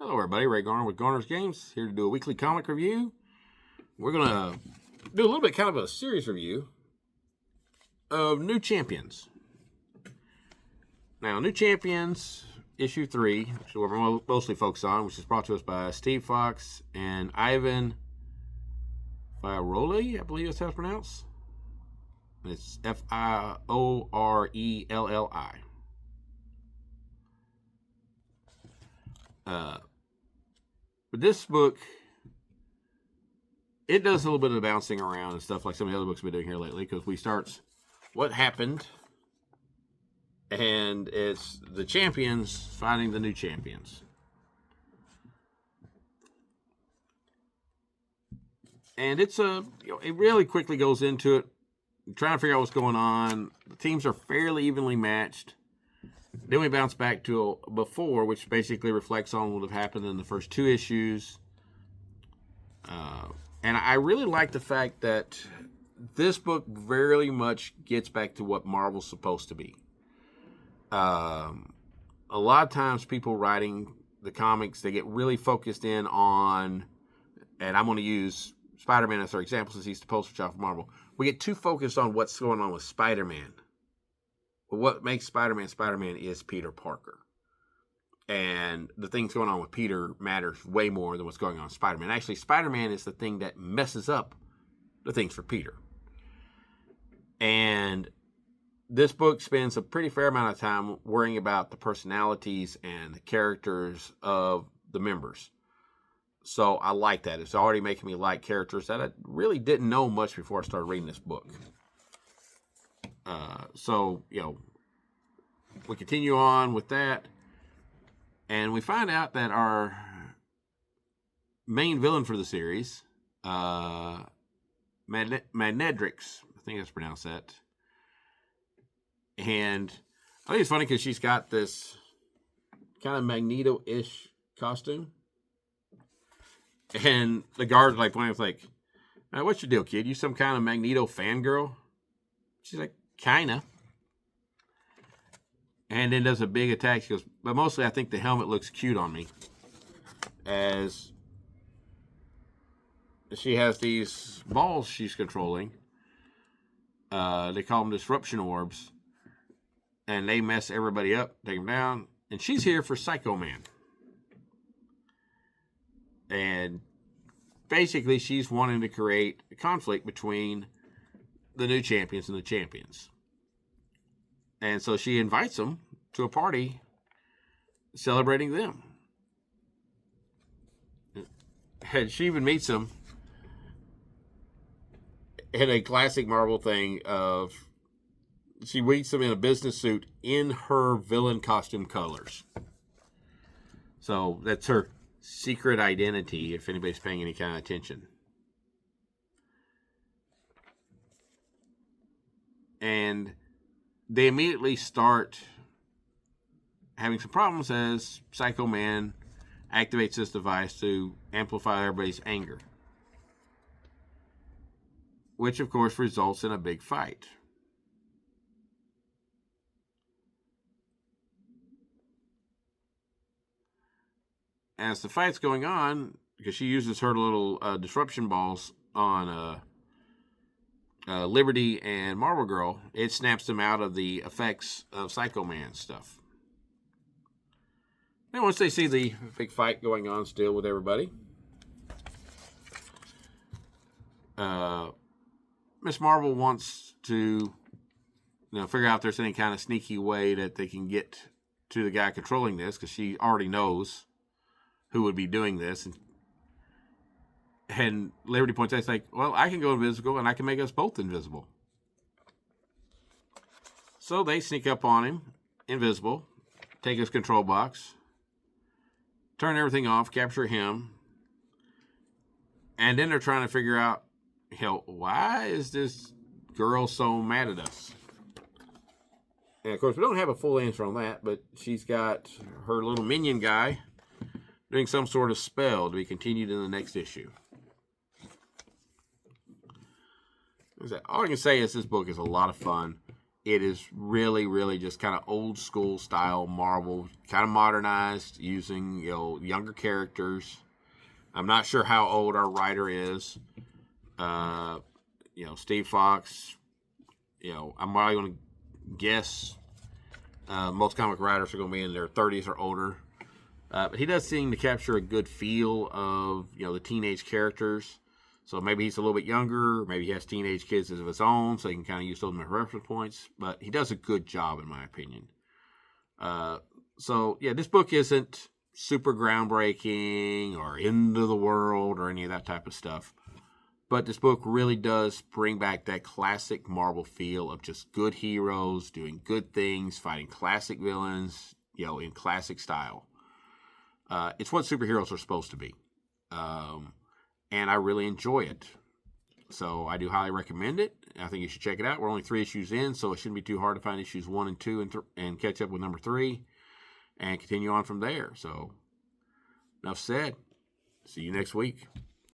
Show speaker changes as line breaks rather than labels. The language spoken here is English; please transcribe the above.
Hello everybody, Ray Garner with Garner's Games, here to do a weekly comic review. We're going to do a little bit kind of a series review of New Champions. Now, New Champions, issue 3, which is what we're mostly focused on, which is brought to us by Steve Foxe and Ivan Fiorelli, I believe that's how it's pronounced. It's Fiorelli. But this book, it does a little bit of bouncing around and stuff like some of the other books we've been doing here lately, because we start what happened, and it's the champions finding the new champions. And it's it really quickly goes into it, trying to figure out what's going on. The teams are fairly evenly matched. Then we bounce back to before, which basically reflects on what have happened in the first 2 issues. And I really like the fact that this book very much gets back to what Marvel's supposed to be. A lot of times people writing the comics, they get really focused in on, and I'm going to use Spider-Man as our example since he's the poster child for Marvel. We get too focused on what's going on with Spider-Man. But what makes Spider-Man Spider-Man is Peter Parker. And the things going on with Peter matters way more than what's going on with Spider-Man. Actually, Spider-Man is the thing that messes up the things for Peter. And this book spends a pretty fair amount of time worrying about the personalities and the characters of the members. So I like that. It's already making me like characters that I really didn't know much before I started reading this book. We continue on with that, and we find out that our main villain for the series, Magnedrix, I think that's pronounced that, and I think it's funny because she's got this kind of Magneto-ish costume, and the guards pointing like, "What's your deal, kid? You some kind of Magneto fangirl?" She's like, "Kinda." And then does a big attack. She goes, "But mostly I think the helmet looks cute on me." As she has these balls she's controlling. They call them disruption orbs. And they mess everybody up, take them down. And she's here for Psycho Man. And basically she's wanting to create a conflict between the new champions and the champions. And so she invites them to a party celebrating them. And she even meets them in a classic Marvel thing of, she meets them in a business suit in her villain costume colors. So that's her secret identity, if anybody's paying any kind of attention. And they immediately start having some problems as Psycho Man activates this device to amplify everybody's anger. Which, of course, results in a big fight. As the fight's going on, because she uses her little disruption balls on Liberty and Marvel Girl, it snaps them out of the effects of Psycho Man stuff. Then once they see the big fight going on still with everybody, Miss Marvel wants to figure out if there's any kind of sneaky way that they can get to the guy controlling this, because she already knows who would be doing this. And Liberty points out, it's like, well, I can go invisible and I can make us both invisible. So they sneak up on him, invisible, take his control box, turn everything off, capture him. And then they're trying to figure out, why is this girl so mad at us? And of course, we don't have a full answer on that, but she's got her little minion guy doing some sort of spell to be continued in the next issue. All I can say is this book is a lot of fun. it is really, really just kind of old school style Marvel, kind of modernized using, younger characters. I'm not sure how old our writer is. Steve Foxe. I'm probably going to guess most comic writers are going to be in their 30s or older. But he does seem to capture a good feel of, the teenage characters. So maybe he's a little bit younger. Maybe he has teenage kids of his own, so he can kind of use those as reference points. But he does a good job, in my opinion. This book isn't super groundbreaking or end of the world or any of that type of stuff. But this book really does bring back that classic Marvel feel of just good heroes doing good things, fighting classic villains, in classic style. It's what superheroes are supposed to be. And I really enjoy it. So I do highly recommend it. I think you should check it out. We're only 3 issues in, so it shouldn't be too hard to find issues 1 and 2 and catch up with number 3 and continue on from there. So enough said. See you next week.